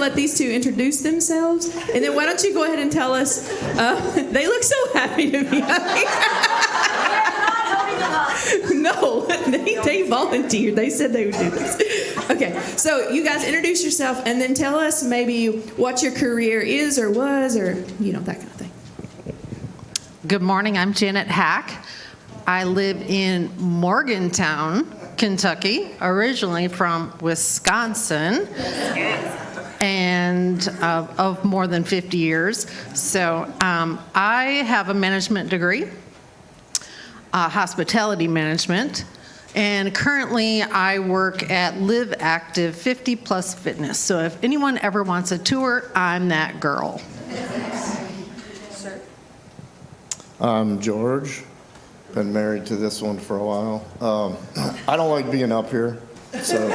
let these two introduce themselves, and then why don't you go ahead and tell us? They look so happy to be here. No, they volunteered. They said they would do this. Okay, so you guys introduce yourself, and then tell us maybe what your career is or was, or that kind of thing. Good morning. I'm Janet Hack. I live in Morgantown, Kentucky, originally from Wisconsin, and of more than 50 years. So I have a management degree, hospitality management, and currently I work at Live Active 50 Plus Fitness. So if anyone ever wants a tour, I'm that girl. I'm George. Been married to this one for a while. I don't like being up here, so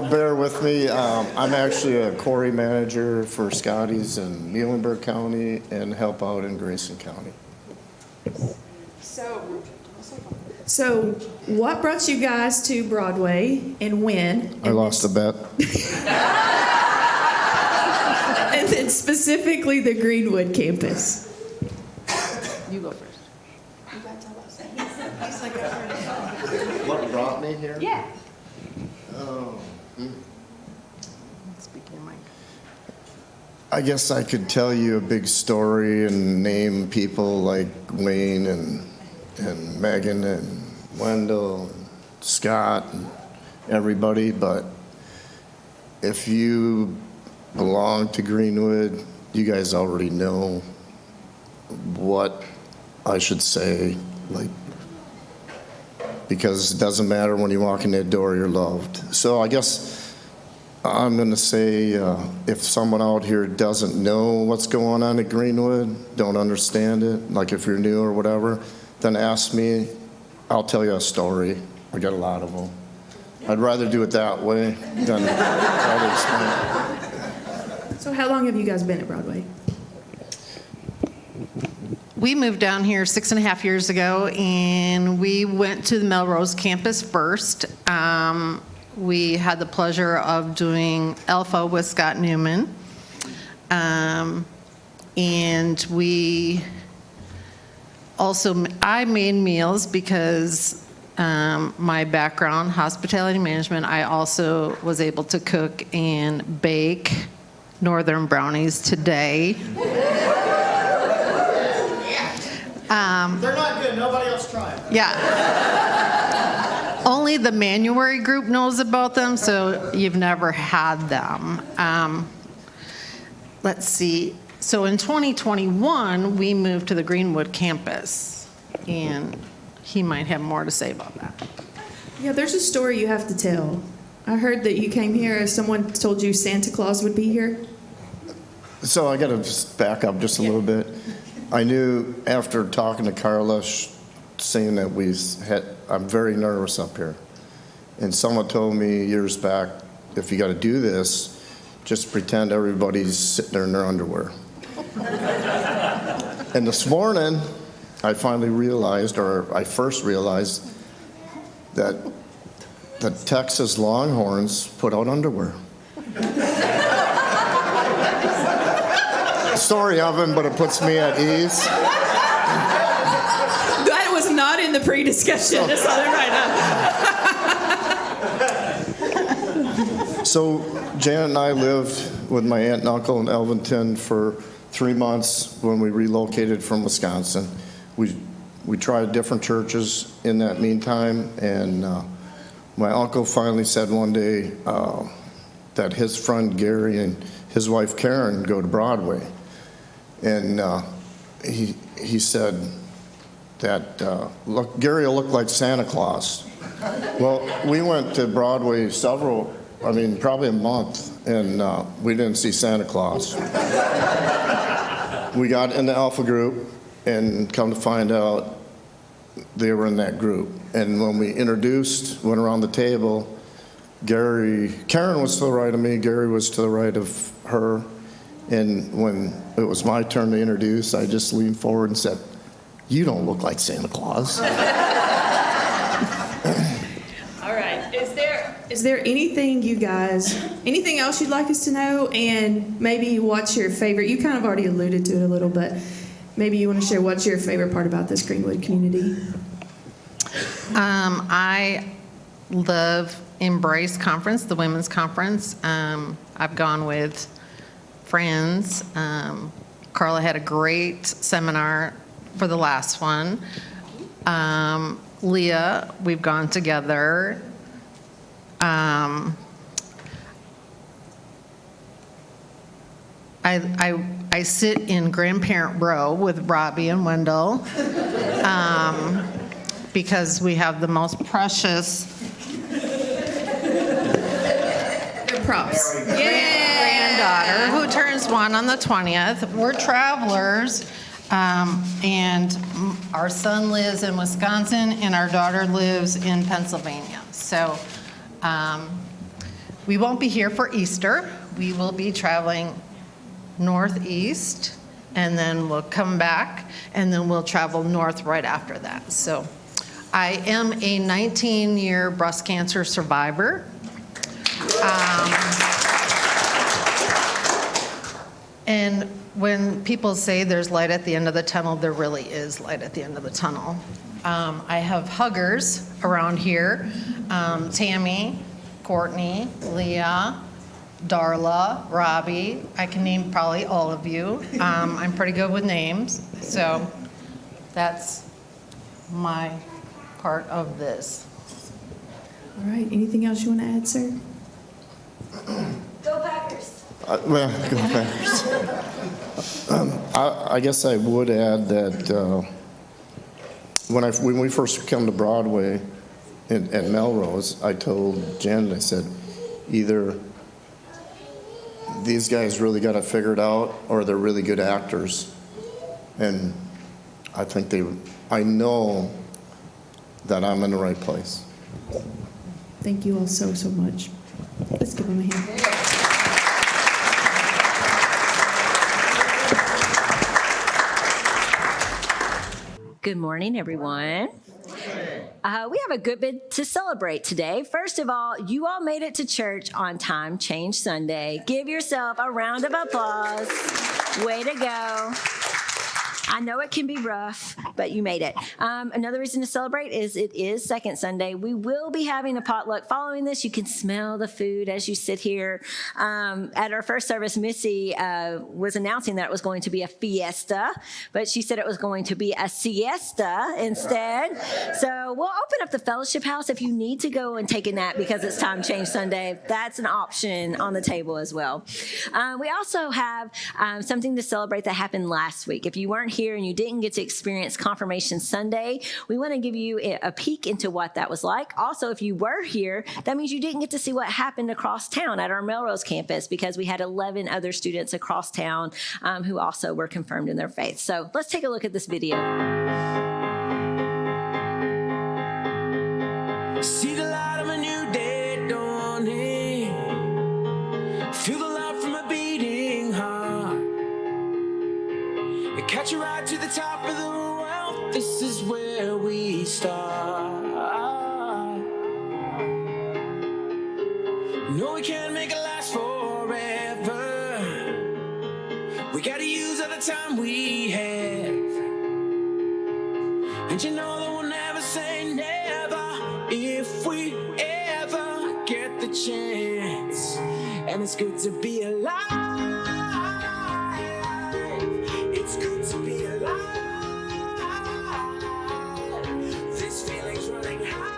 bear with me. I'm actually a quarry manager for Scotty's in Muhlenberg County and help out in Grayson County. So what brought you guys to Broadway and when? I lost a bet. And then specifically the Greenwood campus. You go first. You got to tell us. What brought me here? Yeah. Oh. Speak in your mic. I guess I could tell you a big story and name people like Wayne and Megan and Wendell and Scott and everybody, but if you belong to Greenwood, you guys already know what I should say, because it doesn't matter when you walk in that door, you're loved. So I guess I'm going to say if someone out here doesn't know what's going on at Greenwood, don't understand it, like if you're new or whatever, then ask me. I'll tell you a story. I got a lot of them. I'd rather do it that way than try to explain. So how long have you guys been at Broadway? We moved down here 6.5 years ago, and we went to the Melrose campus first. We had the pleasure of doing Alpha with Scott Newman. And we also, I made meals because my background, hospitality management, I also was able to cook and bake northern brownies today. They're not good. Nobody else try them. Yeah. Only the Manuary group knows about them, so you've never had them. Let's see. So in 2021, we moved to the Greenwood campus, and he might have more to say about that. Yeah, there's a story you have to tell. I heard that you came here as someone told you Santa Claus would be here. So I got to just back up just a little bit. I knew after talking to Carla, saying that I'm very nervous up here. And someone told me years back, if you got to do this, just pretend everybody's sitting there in their underwear. And this morning, I finally realized, or I first realized, that the Texas Longhorns put out underwear. Sorry, Evan, but it puts me at ease. That was not in the pre-discussion. Just let it right up. So Janet and I lived with my aunt and uncle in Elventon for 3 months when we relocated from Wisconsin. We tried different churches in that meantime, and my uncle finally said one day that his friend Gary and his wife Karen go to Broadway. And he said that, look, Gary will look like Santa Claus. Well, we went to Broadway probably a month, and we didn't see Santa Claus. We got in the Alpha group, and come to find out, they were in that group. And when we went around the table, Karen was to the right of me, Gary was to the right of her. And when it was my turn to introduce, I just leaned forward and said, "You don't look like Santa Claus." All right. Is Is there anything anything else you'd like us to know? And maybe what's your favorite? You kind of already alluded to it a little, but maybe you want to share what's your favorite part about this Greenwood community? I love Embrace Conference, the women's conference. I've gone with friends. Carla had a great seminar for the last one. Leah, we've gone together. I sit in grandparent row with Robbie and Wendell because we have the most precious Props. granddaughter who turns 1 on the 20th. We're travelers, and our son lives in Wisconsin and our daughter lives in Pennsylvania. So we won't be here for Easter. We will be traveling northeast, and then we'll come back, and then we'll travel north right after that. So I am a 19-year breast cancer survivor. And when people say there's light at the end of the tunnel, there really is light at the end of the tunnel. I have huggers around here, Tammy, Courtney, Leah, Darla, Robbie. I can name probably all of you. I'm pretty good with names, so that's my part of this. All right. Anything else you want to add, sir? Go Packers! Well, go Packers. I guess I would add that when we first come to Broadway at Melrose, I told Jen, I said, either these guys really got it figured out or they're really good actors. And I know that I'm in the right place. Thank you all so much. Let's give them a hand. Good morning, everyone. We have a good bit to celebrate today. First of all, you all made it to church on time, Change Sunday. Give yourself a round of applause. Way to go. I know it can be rough, but you made it. Another reason to celebrate is it is Second Sunday. We will be having a potluck following this. You can smell the food as you sit here. At our first service, Missy was announcing that it was going to be a fiesta, but she said it was going to be a siesta instead. So we'll open up the fellowship house if you need to go and take a nap because it's time change Sunday. That's an option on the table as well. We also have something to celebrate that happened last week. If you weren't here and you didn't get to experience Confirmation Sunday, we want to give you a peek into what that was like. Also, if you were here, that means you didn't get to see what happened across town at our Melrose campus because we had 11 other students across town who also were confirmed in their faith. So let's take a look at this video. See the light of a new day dawning. Feel the light from a beating heart. It catch you right to the top of the world. This is where we start. No, we can't make it last forever. We gotta use all the time we have. And you know that we'll never say never if we ever get the chance. And it's good to be alive. It's good to be alive. This feeling's running high.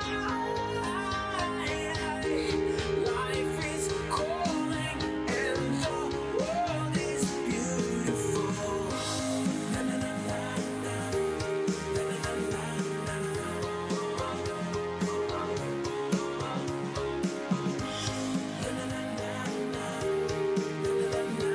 Life is calling and the world is beautiful. Na, na, na, na, na. Na, na, na, na, na. Na, na, na, na, na.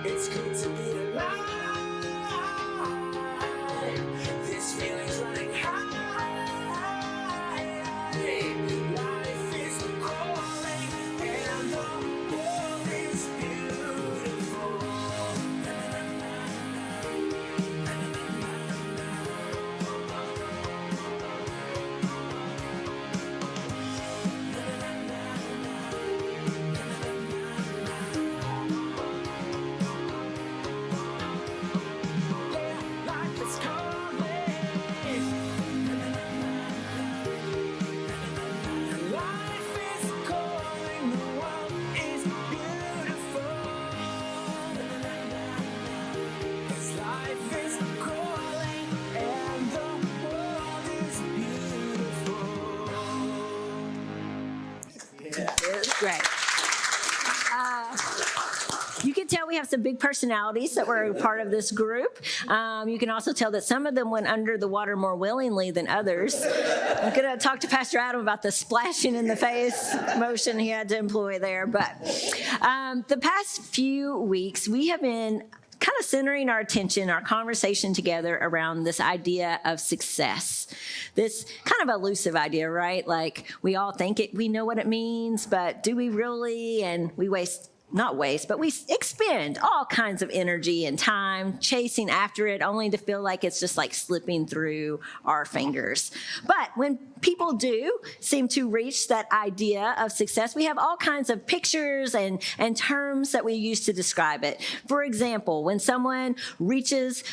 It's good to be alive. This feeling's running high. Life is calling and the world is beautiful. Life is calling. Life is calling. The world is beautiful. 'Cause life is calling and the world is beautiful. It was great. You can tell we have some big personalities that were a part of this group. You can also tell that some of them went under the water more willingly than others. I'm going to talk to Pastor Adam about the splashing in the face motion he had to employ there. But the past few weeks, we have been kind of centering our attention, our conversation together around this idea of success. This kind of elusive idea, right? Like we all think it, we know what it means, but do we really? And we not waste, but we expend all kinds of energy and time chasing after it only to feel like it's just like slipping through our fingers. But when people do seem to reach that idea of success, we have all kinds of pictures and terms that we use to describe it. For example, when someone reaches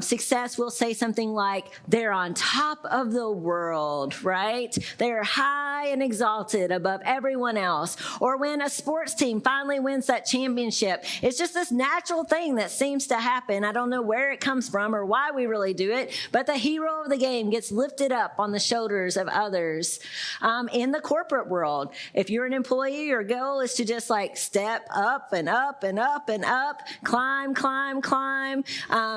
success, we'll say something like, they're on top of the world, right? They're high and exalted above everyone else. Or when a sports team finally wins that championship, it's just this natural thing that seems to happen. I don't know where it comes from or why we really do it, but the hero of the game gets lifted up on the shoulders of others. In the corporate world, if you're an employee, your goal is to just like step up and up and up and up, climb,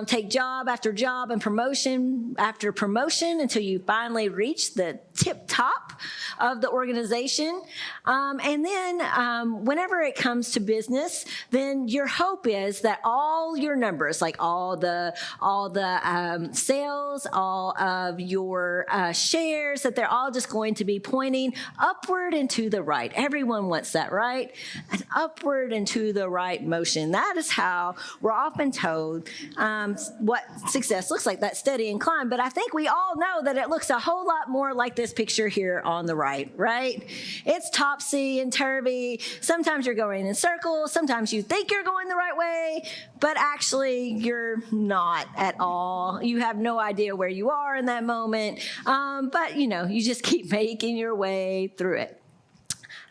take job after job and promotion after promotion until you finally reach the tip top of the organization. And then whenever it comes to business, then your hope is that all your numbers, like all the sales, all of your shares, that they're all just going to be pointing upward and to the right. Everyone wants that, right? An upward and to the right motion. That is how we're often told what success looks like, that steady incline. But I think we all know that it looks a whole lot more like this picture here on the right? It's topsy and turvy. Sometimes you're going in circles. Sometimes you think you're going the right way, but actually you're not at all. You have no idea where you are in that moment. But you just keep making your way through it.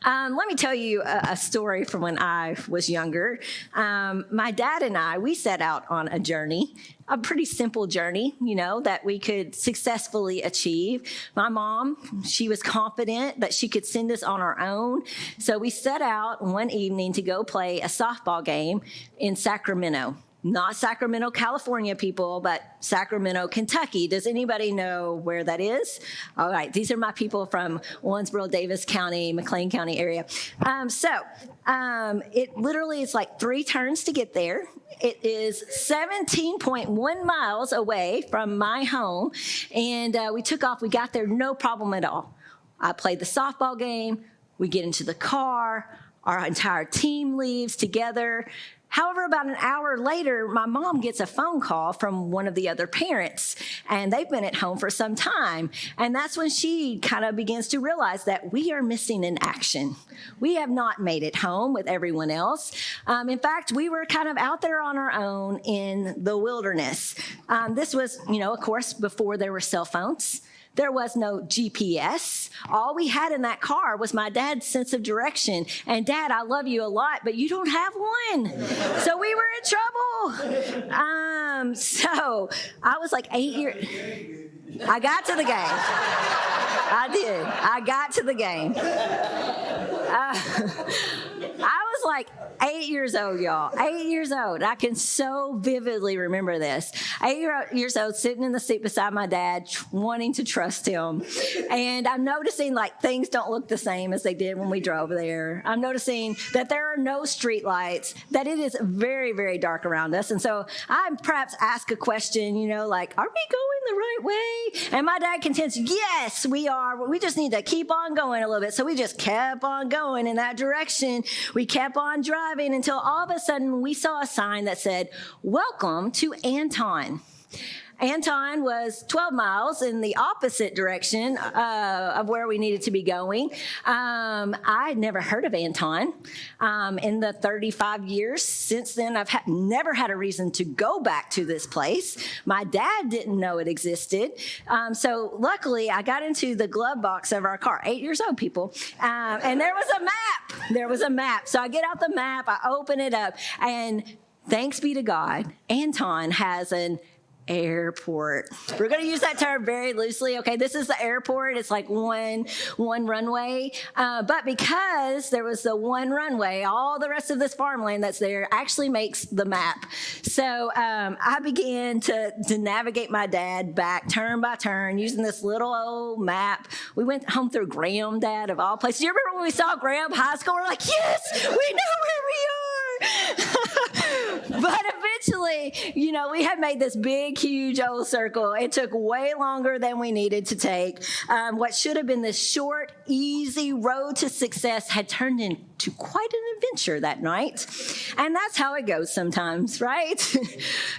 Let me tell you a story from when I was younger. My dad and I, we set out on a journey, a pretty simple journey, that we could successfully achieve. My mom, she was confident that she could send us on our own. So we set out one evening to go play a softball game in Sacramento. Not Sacramento, California, people, but Sacramento, Kentucky. Does anybody know where that is? All right, these are my people from Owensboro, Davis County, McLean County area. It literally is like 3 turns to get there. It is 17.1 miles away from my home, and we took off. We got there no problem at all. I played the softball game. We get into the car. Our entire team leaves together. However, about an hour later, my mom gets a phone call from one of the other parents, and they've been at home for some time. And that's when she kind of begins to realize that we are missing in action. We have not made it home with everyone else. In fact, we were kind of out there on our own in the wilderness. This was, of course, before there were cell phones. There was no GPS. All we had in that car was my dad's sense of direction. And Dad, I love you a lot, but you don't have one. So we were in trouble. So I was like 8 years. I got to the game. I did. I got to the game. I was like 8 years old, y'all. 8 years old. I can so vividly remember this. 8 years old, sitting in the seat beside my dad, wanting to trust him. And I'm noticing like things don't look the same as they did when we drove there. I'm noticing that there are no street lights, that it is very, very dark around us. And so I perhaps ask a question, you know, like, are we going the right way? And my dad contends, yes, we are. We just need to keep on going a little bit. So we just kept on going in that direction. We kept on driving until all of a sudden we saw a sign that said, welcome to Anton. Anton was 12 miles in the opposite direction of where we needed to be going. I had never heard of Anton. In the 35 years since then, I've never had a reason to go back to this place. My dad didn't know it existed. So luckily, I got into the glove box of our car, 8 years old, people, and there was a map. There was a map. So I get out the map, I open it up, and thanks be to God, Anton has an airport. We're going to use that term very loosely. Okay, this is the airport. It's like one runway. But because there was the one runway, all the rest of this farmland that's there actually makes the map. So I began to navigate my dad back turn by turn using this little old map. We went home through Graham, Dad, of all places. You remember when we saw Graham High School? We're like, yes, we know where we are. But eventually, you know, we had made this big, huge old circle. It took way longer than we needed to take. What should have been this short, easy road to success had turned into quite an adventure that night. And that's how it goes sometimes, right?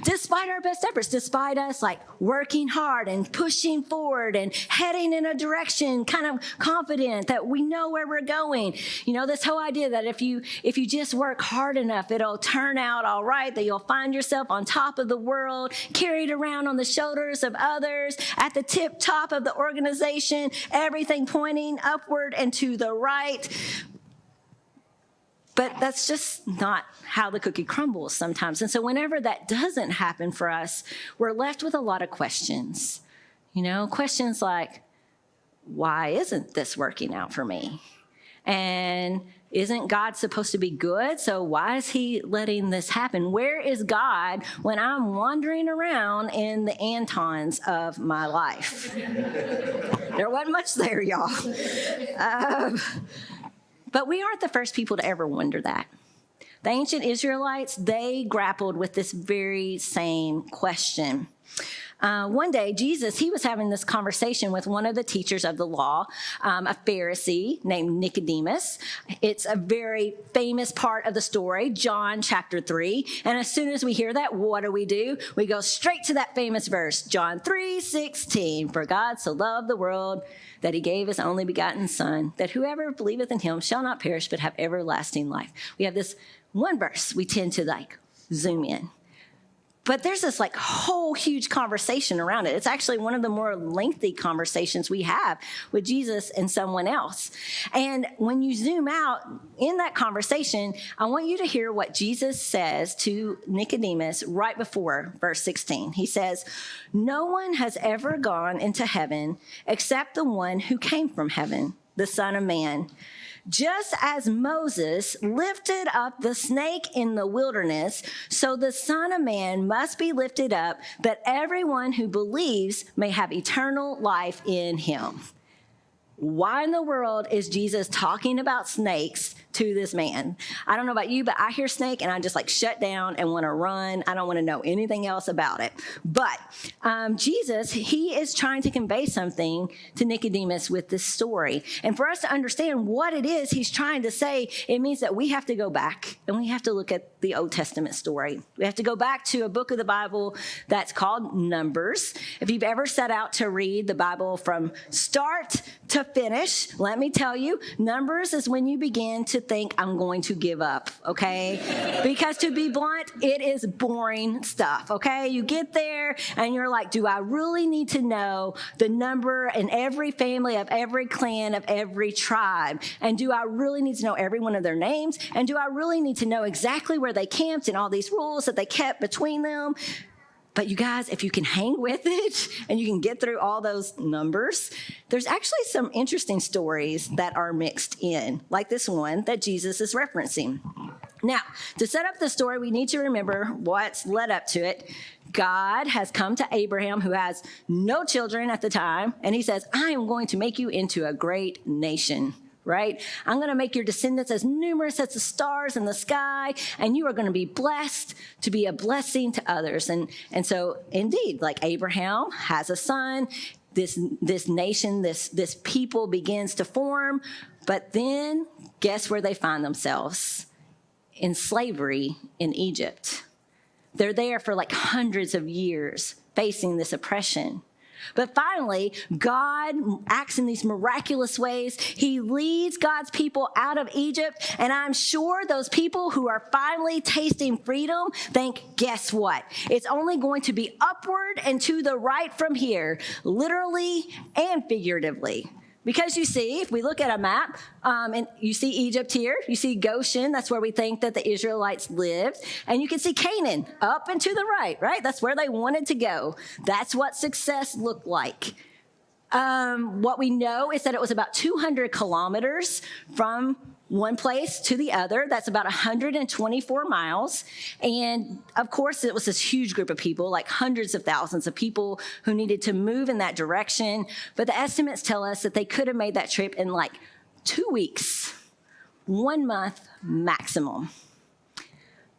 Despite our best efforts, despite us like working hard and pushing forward and heading in a direction, kind of confident that we know where we're going. You know, this whole idea that if you just work hard enough, it'll turn out all right, that you'll find yourself on top of the world, carried around on the shoulders of others, at the tip top of the organization, everything pointing upward and to the right. But that's just not how the cookie crumbles sometimes. And so whenever that doesn't happen for us, we're left with a lot of questions. You know, questions like, why isn't this working out for me? And isn't God supposed to be good? So why is he letting this happen? Where is God when I'm wandering around in the Antons of my life? There wasn't much there, y'all. But we aren't the first people to ever wonder that. The ancient Israelites, they grappled with this very same question. One day, Jesus, he was having this conversation with one of the teachers of the law, a Pharisee named Nicodemus. It's a very famous part of the story, John chapter 3. And as soon as we hear that, what do? We go straight to that famous verse, John 3:16. For God so loved the world that he gave his only begotten Son, that whoever believeth in him shall not perish but have everlasting life. We have this one verse we tend to like zoom in. But there's this like whole huge conversation around it. It's actually one of the more lengthy conversations we have with Jesus and someone else. And when you zoom out in that conversation, I want you to hear what Jesus says to Nicodemus right before verse 16. He says, no one has ever gone into heaven except the one who came from heaven, the Son of Man. Just as Moses lifted up the snake in the wilderness, so the Son of Man must be lifted up, that everyone who believes may have eternal life in him. Why in the world is Jesus talking about snakes to this man? I don't know about you, but I hear snake and I just like shut down and want to run. I don't want to know anything else about it. But Jesus, he is trying to convey something to Nicodemus with this story. And for us to understand what it is he's trying to say, it means that we have to go back and we have to look at the Old Testament story. We have to go back to a book of the Bible that's called Numbers. If you've ever set out to read the Bible from start to finish, let me tell you, Numbers is when you begin to think, I'm going to give up, okay? Because to be blunt, it is boring stuff, okay? You get there and you're like, do I really need to know the number in every family of every clan of every tribe? And do I really need to know every one of their names? And do I really need to know exactly where they camped and all these rules that they kept between them? But you guys, if you can hang with it and you can get through all those numbers, there's actually some interesting stories that are mixed in, like this one that Jesus is referencing. Now, to set up the story, we need to remember what's led up to it. God has come to Abraham, who has no children at the time, and he says, I am going to make you into a great nation. Right? I'm going to make your descendants as numerous as the stars in the sky, and you are going to be blessed to be a blessing to others. And so, indeed, like Abraham has a son, this nation, this people begins to form, but then guess where they find themselves? In slavery in Egypt. They're there for like hundreds of years facing this oppression. But finally, God acts in these miraculous ways. He leads God's people out of Egypt. And I'm sure those people who are finally tasting freedom think, guess what? It's only going to be upward and to the right from here, literally and figuratively. Because you see, if we look at a map, and you see Egypt here, you see Goshen, that's where we think that the Israelites lived, and you can see Canaan up and to the right? That's where they wanted to go. That's what success looked like. What we know is that it was about 200 kilometers from one place to the other. That's about 124 miles. And of course, it was this huge group of people, like hundreds of thousands of people who needed to move in that direction. But the estimates tell us that they could have made that trip in like 2 weeks, 1 month maximum.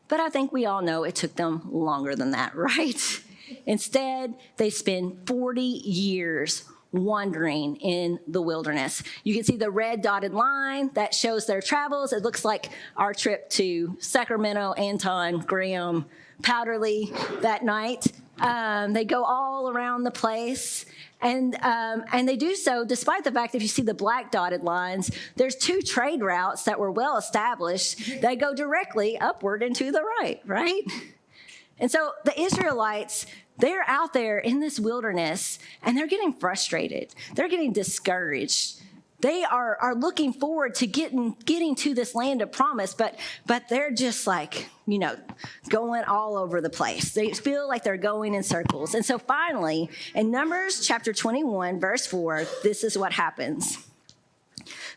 But I think we all know it took them longer than that, right? Instead, they spend 40 years wandering in the wilderness. You can see the red dotted line that shows their travels. It looks like our trip to Sacramento, Anton, Graham, Powderly that night. They go all around the place, and they do so despite the fact that if you see the black dotted lines, there's 2 trade routes that were well established that go directly upward and to the right? And so the Israelites, they're out there in this wilderness, and they're getting frustrated. They're getting discouraged. They are looking forward to getting to this land of promise, but they're just like, going all over the place. They feel like they're going in circles. And so finally, in Numbers chapter 21, verse 4, this is what happens.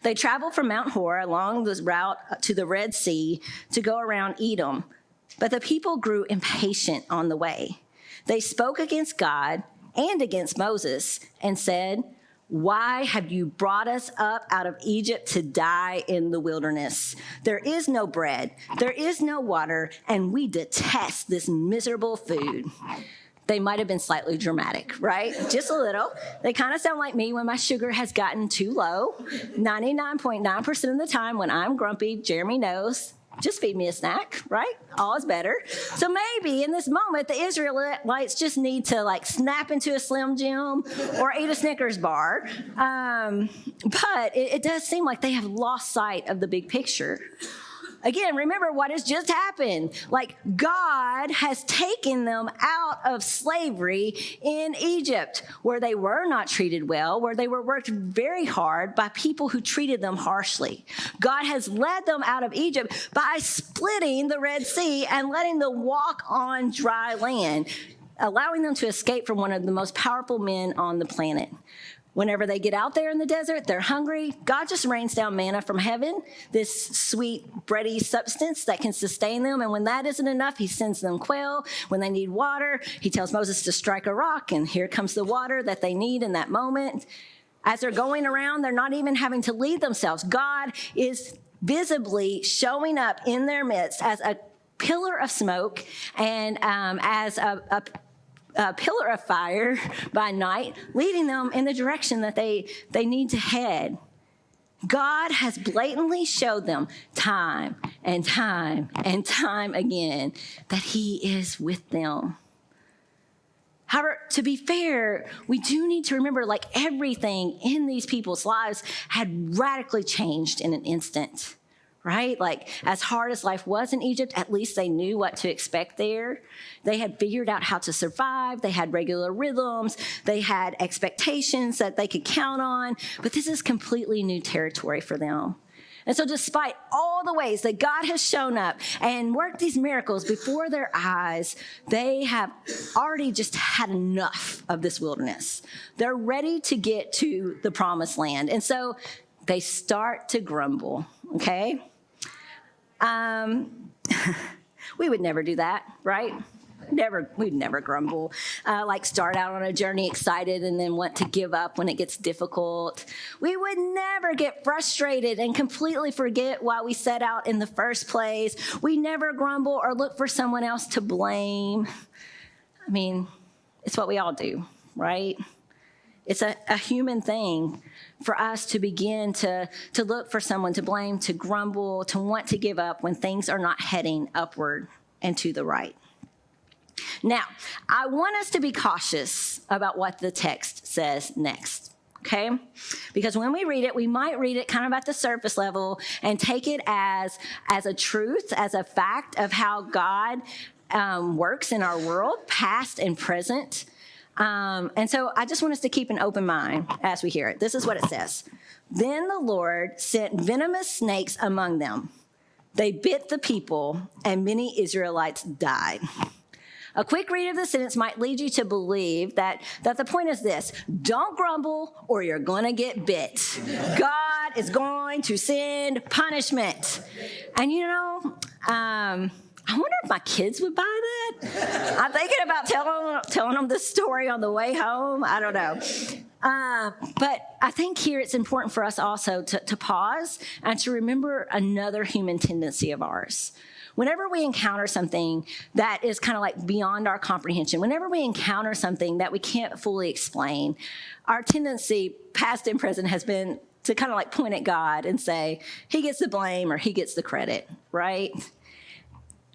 They traveled from Mount Hor along this route to the Red Sea to go around Edom. But the people grew impatient on the way. They spoke against God and against Moses and said, why have you brought us up out of Egypt to die in the wilderness? There is no bread, there is no water, and we detest this miserable food. They might have been slightly dramatic, right? Just a little. They kind of sound like me when my sugar has gotten too low. 99.9% of the time when I'm grumpy, Jeremy knows, just feed me a snack, right? All is better. So maybe in this moment, the Israelites just need to snap into a Slim Jim or eat a Snickers bar. But it does seem like they have lost sight of the big picture. Again, remember what has just happened. God has taken them out of slavery in Egypt, where they were not treated well, where they were worked very hard by people who treated them harshly. God has led them out of Egypt by splitting the Red Sea and letting them walk on dry land, allowing them to escape from one of the most powerful men on the planet. Whenever they get out there in the desert, they're hungry. God just rains down manna from heaven, this sweet, bready substance that can sustain them. And when that isn't enough, he sends them quail. When they need water, he tells Moses to strike a rock, and here comes the water that they need in that moment. As they're going around, they're not even having to lead themselves. God is visibly showing up in their midst as a pillar of smoke and as a pillar of fire by night, leading them in the direction that they need to head. God has blatantly showed them time and time and time again that he is with them. However, to be fair, we do need to remember everything in these people's lives had radically changed in an instant. Right? As hard as life was in Egypt, at least they knew what to expect there. They had figured out how to survive. They had regular rhythms. They had expectations that they could count on. But this is completely new territory for them. And so despite all the ways that God has shown up and worked these miracles before their eyes, they have already just had enough of this wilderness. They're ready to get to the promised land. And so they start to grumble, okay? We would never do that, right? We'd never grumble. Like start out on a journey excited and then want to give up when it gets difficult. We would never get frustrated and completely forget why we set out in the first place. We never grumble or look for someone else to blame. I mean, it's what we all do, right? It's a human thing for us to begin to look for someone to blame, to grumble, to want to give up when things are not heading upward and to the right. Now, I want us to be cautious about what the text says next, okay? Because when we read it, we might read it kind of at the surface level and take it as a truth, as a fact of how God works in our world, past and present. And so I just want us to keep an open mind as we hear it. This is what it says. Then the Lord sent venomous snakes among them. They bit the people, and many Israelites died. A quick read of the sentence might lead you to believe that the point is this: don't grumble or you're going to get bit. God is going to send punishment. And I wonder if my kids would buy that. I'm thinking about telling them this story on the way home. I don't know. But I think here it's important for us also to pause and to remember another human tendency of ours. Whenever we encounter something that is kind of like beyond our comprehension, whenever we encounter something that we can't fully explain, our tendency, past and present, has been to kind of like point at God and say, he gets the blame or he gets the credit, right?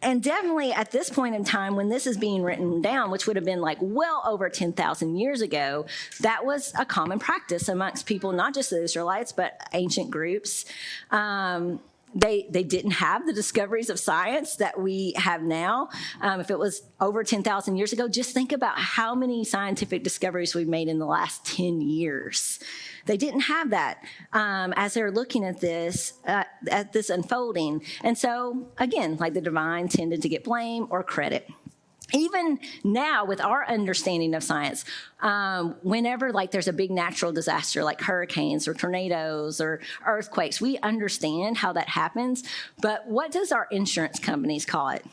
And definitely at this point in time, when this is being written down, which would have been like well over 10,000 years ago, that was a common practice amongst people, not just the Israelites, but ancient groups. They didn't have the discoveries of science that we have now. If it was over 10,000 years ago, just think about how many scientific discoveries we've made in the last 10 years. They didn't have that as they're looking at this unfolding. And so, again, like the divine tended to get blame or credit. Even now, with our understanding of science, whenever like there's a big natural disaster like hurricanes or tornadoes or earthquakes, we understand how that happens. But what does our insurance companies call it?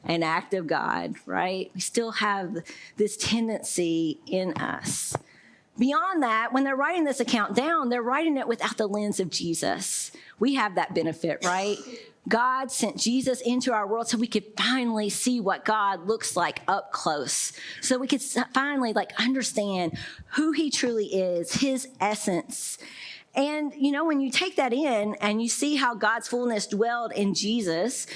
An act of God, right? We still have this tendency in us. Beyond that, when they're writing this account down, they're writing it without the lens of Jesus. We have that benefit, right? God sent Jesus into our world so we could finally see what God looks like up close. So we could finally understand who he truly is, his essence. And, when you take that in and you see how God's fullness dwelled in Jesus,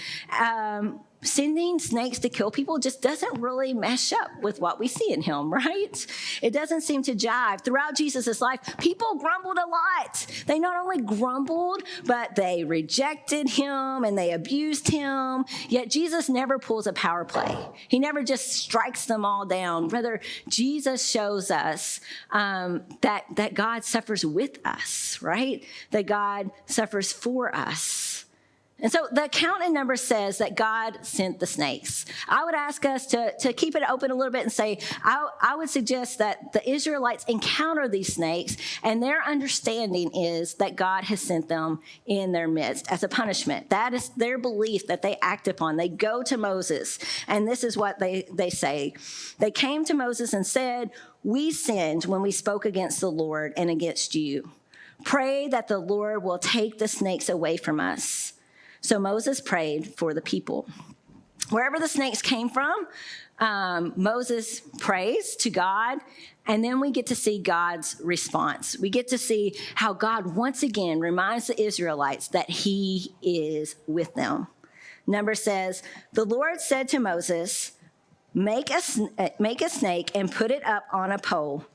sending snakes to kill people just doesn't really mesh up with what we see in him, right? It doesn't seem to jive. Throughout Jesus' life, people grumbled a lot. They not only grumbled, but they rejected him and they abused him. Yet Jesus never pulls a power play. He never just strikes them all down. Rather, Jesus shows us that God suffers with us, right? That God suffers for us. And so the account in Numbers says that God sent the snakes. I would ask us to keep it open a little bit and say, I would suggest that the Israelites encounter these snakes and their understanding is that God has sent them in their midst as a punishment. That is their belief that they act upon. They go to Moses and this is what they say. They came to Moses and said, "We sinned when we spoke against the Lord and against you. Pray that the Lord will take the snakes away from us." So Moses prayed for the people. Wherever the snakes came from, Moses prays to God, and then we get to see God's response. We get to see how God once again reminds the Israelites that he is with them. Numbers says, "The Lord said to Moses, make a snake and put it up on a pole.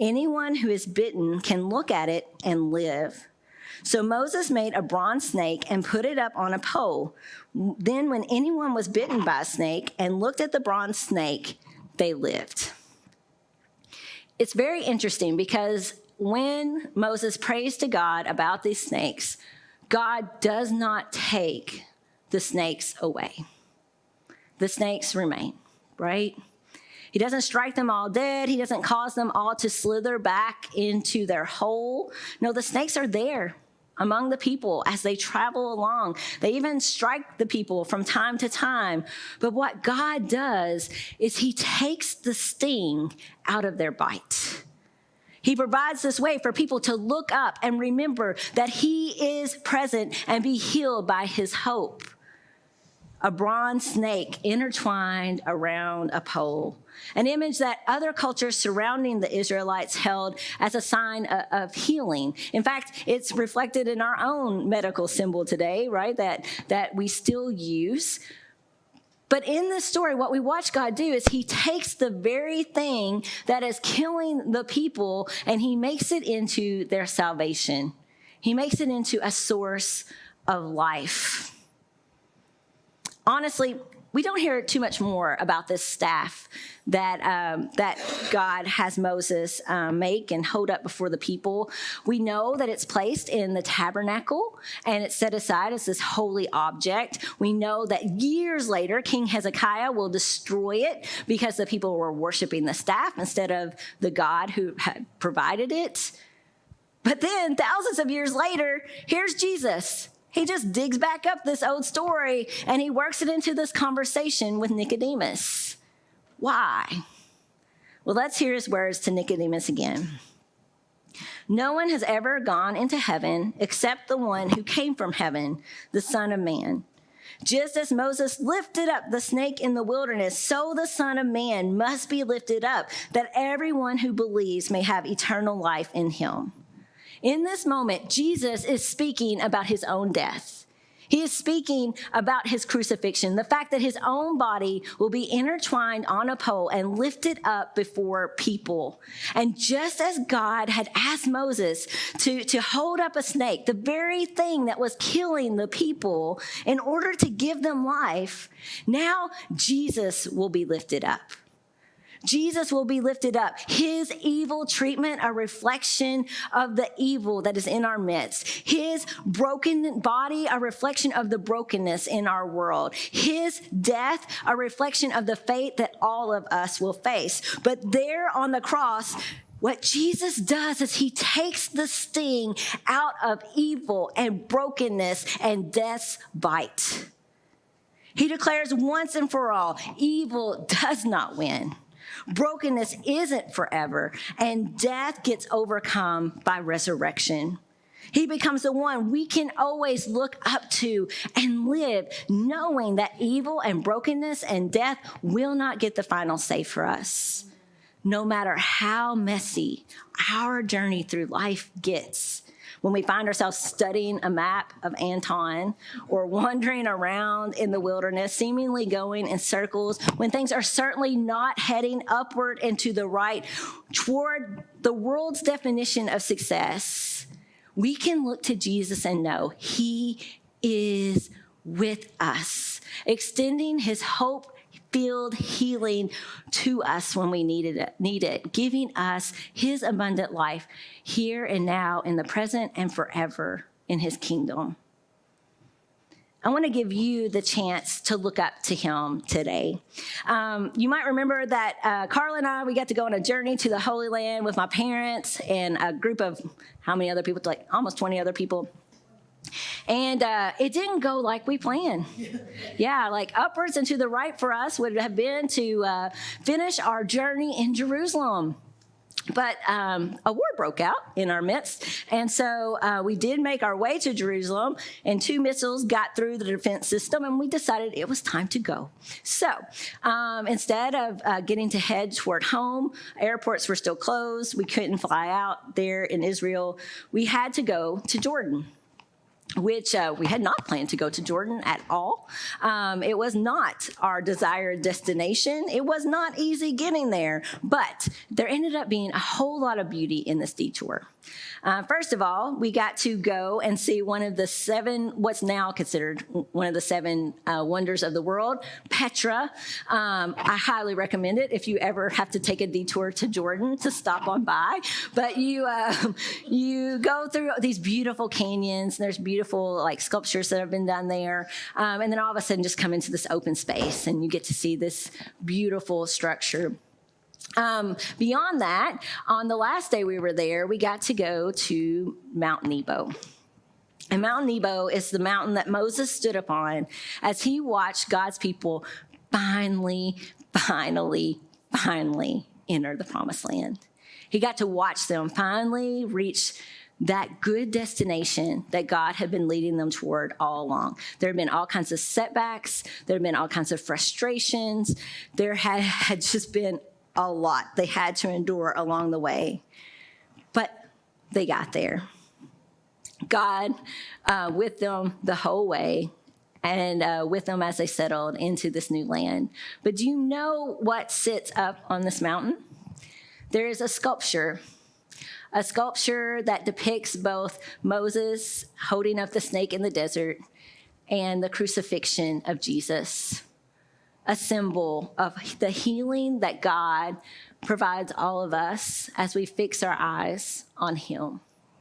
Anyone who is bitten can look at it and live." So Moses made a bronze snake and put it up on a pole. Then when anyone was bitten by a snake and looked at the bronze snake, they lived. It's very interesting because when Moses prays to God about these snakes, God does not take the snakes away. The snakes remain, right? He doesn't strike them all dead. He doesn't cause them all to slither back into their hole. No, the snakes are there among the people as they travel along. They even strike the people from time to time. But what God does is he takes the sting out of their bite. He provides this way for people to look up and remember that he is present and be healed by his hope. A bronze snake intertwined around a pole, an image that other cultures surrounding the Israelites held as a sign of healing. In fact, it's reflected in our own medical symbol today, right, that we still use. But in this story, what we watch God do is he takes the very thing that is killing the people and he makes it into their salvation. He makes it into a source of life. Honestly, we don't hear too much more about this staff that God has Moses make and hold up before the people. We know that it's placed in the tabernacle and it's set aside as this holy object. We know that years later, King Hezekiah will destroy it because the people were worshiping the staff instead of the God who had provided it. But then thousands of years later, here's Jesus. He just digs back up this old story and he works it into this conversation with Nicodemus. Why? Well, let's hear his words to Nicodemus again. No one has ever gone into heaven except the one who came from heaven, the Son of Man. Just as Moses lifted up the snake in the wilderness, so the Son of Man must be lifted up, that everyone who believes may have eternal life in him. In this moment, Jesus is speaking about his own death. He is speaking about his crucifixion, the fact that his own body will be intertwined on a pole and lifted up before people. And just as God had asked Moses to hold up a snake, the very thing that was killing the people in order to give them life, now Jesus will be lifted up. Jesus will be lifted up. His evil treatment, a reflection of the evil that is in our midst. His broken body, a reflection of the brokenness in our world. His death, a reflection of the fate that all of us will face. But there on the cross, what Jesus does is he takes the sting out of evil and brokenness and death's bite. He declares once and for all, evil does not win. Brokenness isn't forever, and death gets overcome by resurrection. He becomes the one we can always look up to and live knowing that evil and brokenness and death will not get the final say for us. No matter how messy our journey through life gets, when we find ourselves studying a map of Anton or wandering around in the wilderness, seemingly going in circles, when things are certainly not heading upward and to the right toward the world's definition of success, we can look to Jesus and know he is with us, extending his hope-filled healing to us when we need it, giving us his abundant life here and now, in the present and forever in his kingdom. I want to give you the chance to look up to him today. You might remember that Carla and I, we got to go on a journey to the Holy Land with my parents and a group of, how many other people? Like almost 20 other people. And it didn't go like we planned. Yeah, like upwards and to the right for us would have been to finish our journey in Jerusalem. But a war broke out in our midst, and so we did make our way to Jerusalem, and 2 missiles got through the defense system, and we decided it was time to go. So instead of getting to head toward home, airports were still closed. We couldn't fly out there in Israel. We had to go to Jordan, which we had not planned to go to Jordan at all. It was not our desired destination. It was not easy getting there, but there ended up being a whole lot of beauty in this detour. First of all, we got to go and see one of the what's now considered one of the seven wonders of the world, Petra. I highly recommend it if you ever have to take a detour to Jordan to stop on by. But you go through these beautiful canyons. And there's beautiful like sculptures that have been done there, and then all of a sudden just come into this open space, and you get to see this beautiful structure. Beyond that, on the last day we were there, we got to go to Mount Nebo. And Mount Nebo is the mountain that Moses stood upon as he watched God's people finally enter the promised land. He got to watch them finally reach that good destination that God had been leading them toward all along. There had been all kinds of setbacks. There had been all kinds of frustrations. There had just been a lot they had to endure along the way. But they got there. God with them the whole way, and with them as they settled into this new land. But do you know what sits up on this mountain? There is a sculpture that depicts both Moses holding up the snake in the desert and the crucifixion of Jesus, a symbol of the healing that God provides all of us as we fix our eyes on him.